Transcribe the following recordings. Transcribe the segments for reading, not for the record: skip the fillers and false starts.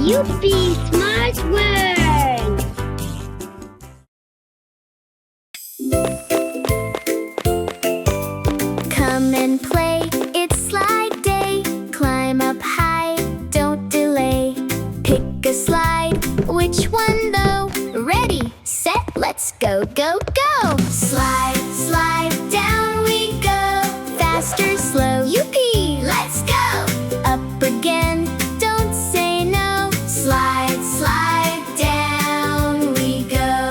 Youpi Smart World! Come and play, it's slide day. Climb up high, don't delay. Pick a slide, which one though? Ready, set, let's go, go, go! Slide, slide, down we go. Faster, slow, Youpi, let's go! Up again, don't say no. Slide, slide, down we go.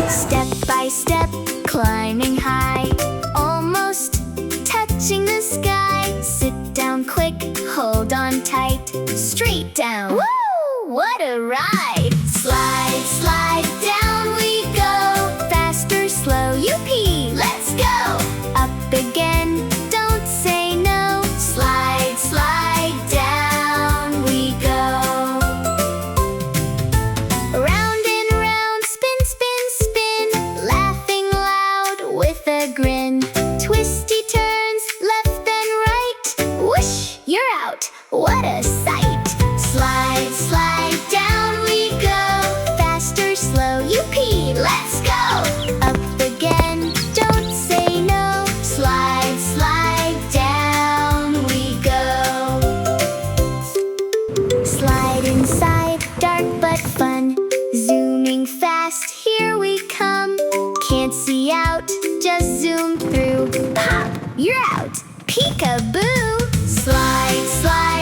Step by step, climbing high, almost touching the sky. Sit down quick, hold on tight, straight down. Woo! What a ride! Slide, slide, down we go. Faster, slow, Youpi, let's go! Up again, don't say no. Slide, slide, down we go. Round and round, spin, spin, spin, laughing loud with a grin. Twisty turns, left and right, whoosh, you're out, what a sight! Slide, slide, down we go. Faster, slow, Youpi, let's go! Up again, don't say no. Slide, slide, down we go. Slide inside, dark but fun. Zooming fast, here we come. Can't see out, just zoom through. Pop, you're out, peekaboo. Slide, slide,